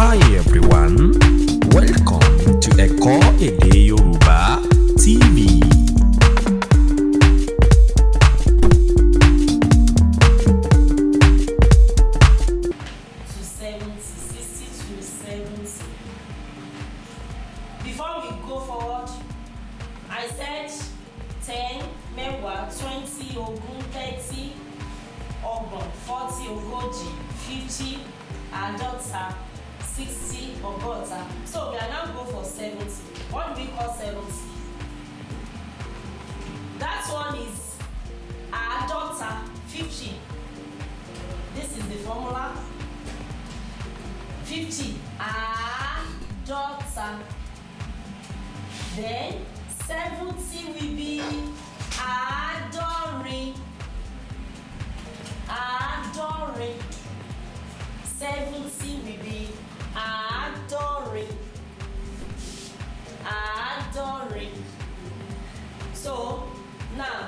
Hi everyone, welcome to Ẹ̀kọ́ Èdè Yorùbá TV. To 70, 60 to 70. Before we go forward, I said 10, mẹ́wàá, 20, ogún, 30, ọgbọ̀n, 40, ogójì, 50, àádọ́ta, 60, ọgọ́ta. So we are now go for 70. What do we call 70? That one is àádọ́ta, 50. This is the formula. 50, àádọ́ta. Then 70 will be àádọ́rin. Àádọ́rin. 70 will be àádọ́rin. Àádọ́rin. So now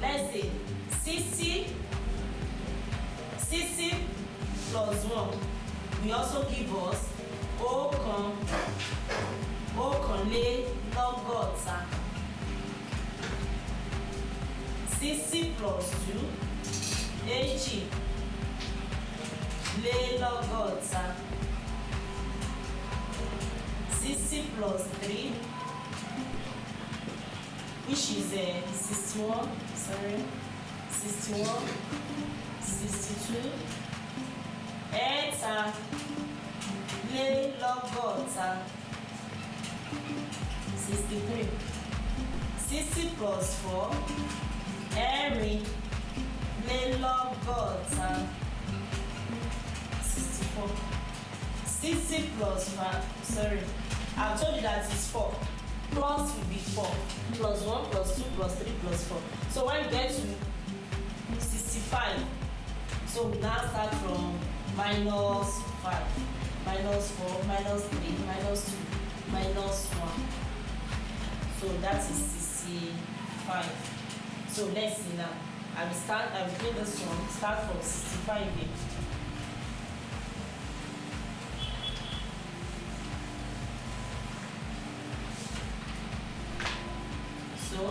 let's say 60 plus 1 will also give us ọ̀kànlélọ́gọ́ta. 60 plus 2 èjìlélọ́gọ́ta. 60 plus 3 which is 61, 62, ẹ̀tàlélọ́gọ́ta. 63. 60 plus 4 ẹ̀rìnlélọ́gọ́ta. 64. 60 plus 5, I told you that it's 4. Plus will be 4. Plus 1, plus 2, plus 3, plus 4. So when you get to 65, so we now start from minus 5, minus 4, minus 3, minus 2, minus 1. So that is 65. So let's see now. I will play this one. Start from 65 again. So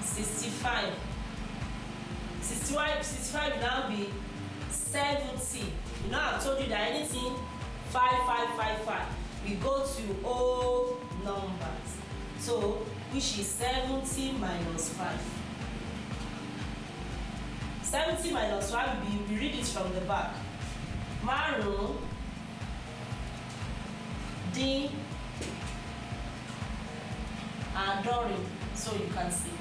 65 now be 70. You know I told you that anything 5, we go to all numbers. So which is 70 minus 5. 70 minus 5 we read it from the back. Márùn dín àádọ́rin. So you can see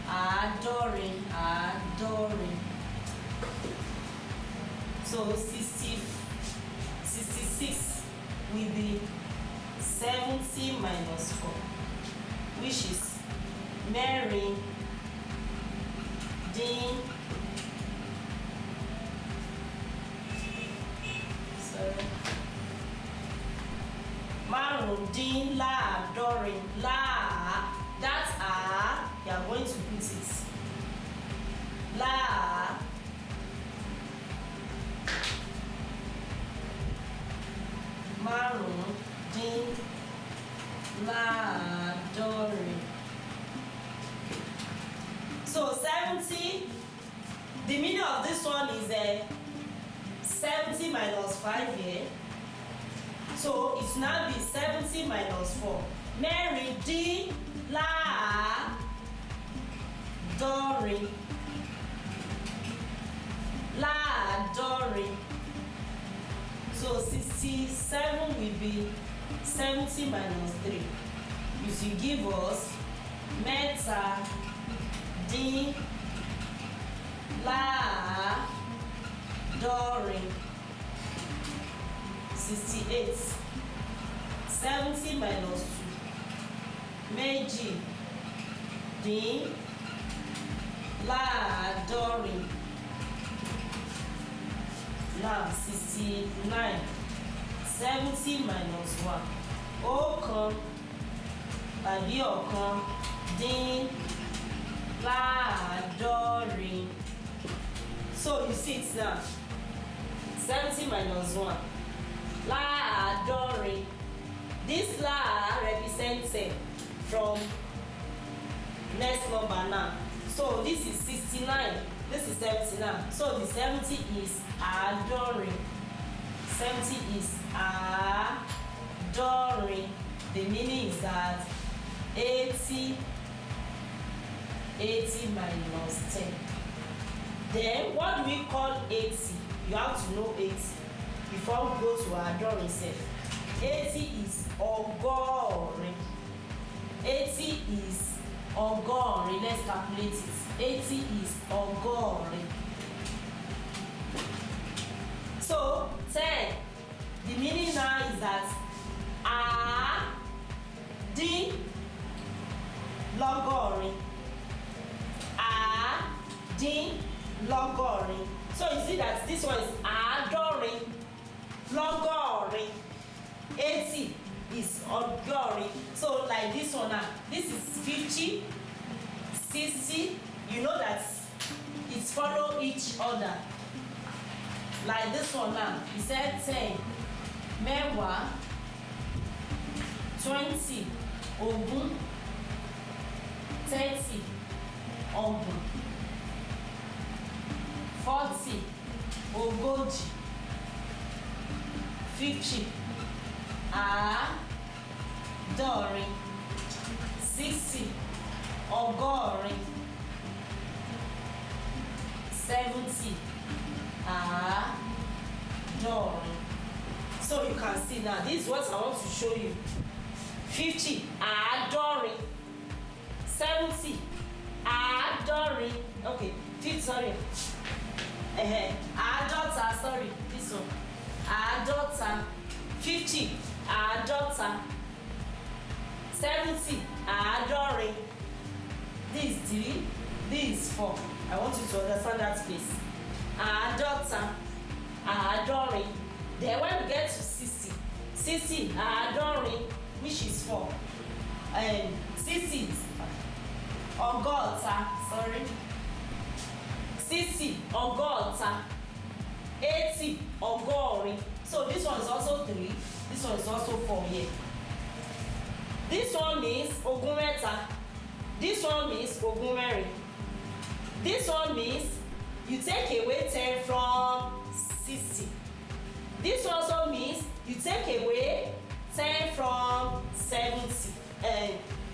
àádọ́rin. So 66 will be 70 minus 4, which is mẹ́rin dín márùndínláàádọ́rin. That's you are going to put it. Márùndínláàádọ́rin. So 70, the meaning of this one is 70 minus 5 here. So it's now be 70 minus 4. Mẹ́rìndínláàádọ́rin. Láàádọ́rin. So 67 will be 70 minus 3, which will give us mẹ́tàdínláàádọ́rin. 68. 70 minus 2 méjìdínláàádọ́rin. Now 69. 70 minus 1 ọ̀kan tàbí ọ̀kan dín láàádọ́rin. So you see it now. 70 minus 1. from next number now. So this is 69, this is 79. So the 70 is àádọ́rin. 70 is àádọ́rin. The meaning is that 80 minus 10. Then what do we call 80? You have to know 80 before we go to àádọ́rin sef. 80 is ọgọ́rin. 80 is ọgọ́rin. Let's calculate it. 80 is ọgọ́rin. So 10, the meaning now is that àádínlọ́gọ́rin. Àádínlọ́gọ́rin. So you see that this one is àádọ́rin lọ́gọ́rin. 80 is ọgọ́rin. So like this one now, this is 50, 60. You know that it follow each other. Like this one now, you said 10, mẹ́wàá, 20, ogún, 30, ọgbọ̀n, 40, ogójì, 50, àádọ́rin, 60, ọgọ́rin, 70, àádọ́rin. So you can see now, this is what I want to show you. 50, àádọ́rin. 70, àádọ́rin. Okay, 50, sorry. Àádọ́ta, sorry, this one. Àádọ́ta. 50, àádọ́ta. 70, àádọ́rin. This is 3, this is 4. I want you to understand that place. Àádọ́ta, àádọ́rin. Then when we get to 60, 60, àádọ́rin, which is 4. 60, ọgọ́ta, sorry. 60, ọgọ́ta. 80, ọgọ́rin. So this one is also 3, this one is also 4 here. This one means ogún mẹ́ta. This one means ogún mẹ́rin. This one means you take away 10 from 60. This also means you take away 10 from 70,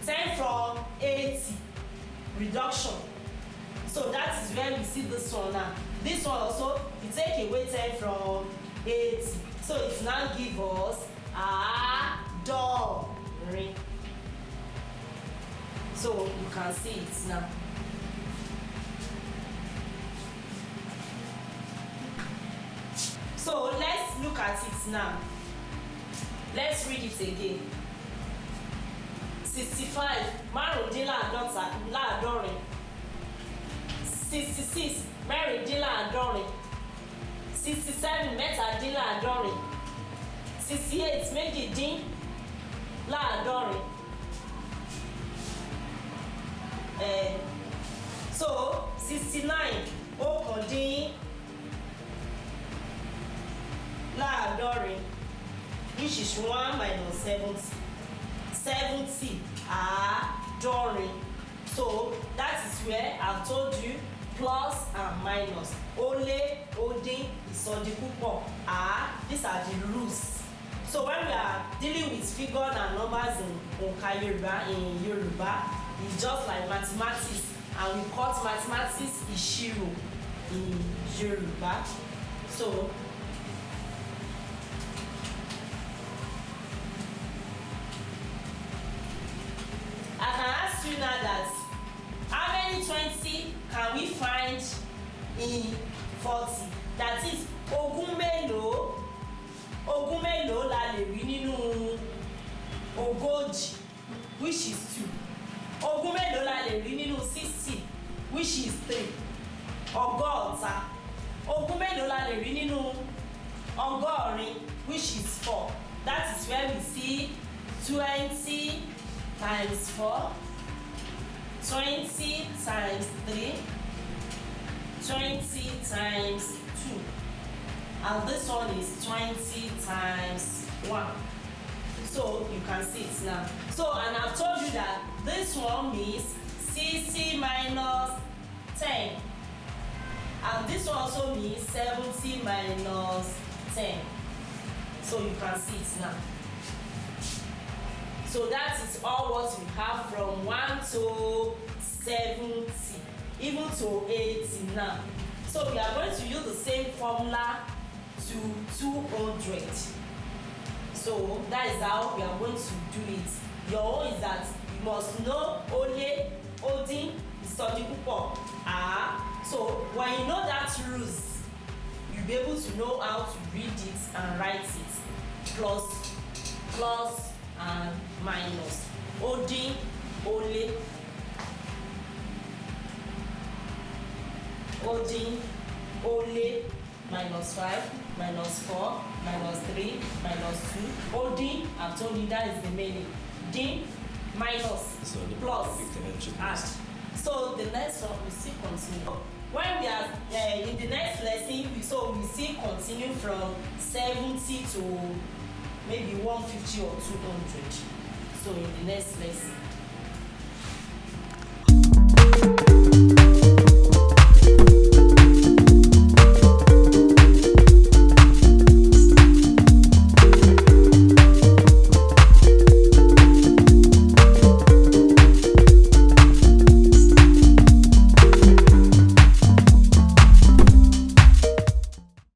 10 from 80. Reduction. So that is where we see this one now. This one also, you take away 10 from 80. So it now gives us àádọ́rin. So you can see it now. So let's look at it now. Let's read it again. 65, márùndínláàádọ́rin. 66, mẹ́rìndínláàádọ́rin. 67, mẹ́tàdínláàádọ́rin. 68, méjìdínláàádọ́rin. So 69, ókàndínláàádọ́rin, which is 1 minus 70. 70, àádọ́rin. So that is where I've told you plus and minus. Ó lé, ó dín, ìsọdipúpọ̀, these are the rules. So when we are dealing with figures and numbers in onka Yoruba, it's just like mathematics, and we call mathematics ìṣirò in Yoruba. So I can ask you now that how many 20 can we find in 40? That is ogún mélòó la lè rí nínú ogójì, which is 2. Ogún mélòó la lè rí nínú 60, which is 3. Ọgọ́ta. Ogún mélòó la lè rí nínú ọgọ́rin, which is 4. That is where we see 20 times 4, 20 times 3, 20 times 2. And this one is 20 times 1. So you can see it now. So, and I've told you that this one means 60 minus 10. And this one also means 70 minus 10. So you can see it now. So that is all what we have from 1 to 70, even to 80 now. So we are going to use the same formula to 200. So that is how we are going to do it. Your own is that you must know ole, odin, ìsọdi púpọ̀, So when you know that rules, you'll be able to know how to read it and write it. Plus and minus. Odin, ole, odin, ole, minus 5, minus 4, minus 3, minus 2. Odin, I've told you that is the meaning. Din, minus, So the plus, add. So the next one we still continue. When we are in the next lesson, we still continue from 70 to maybe 150 or 200. So in the next lesson.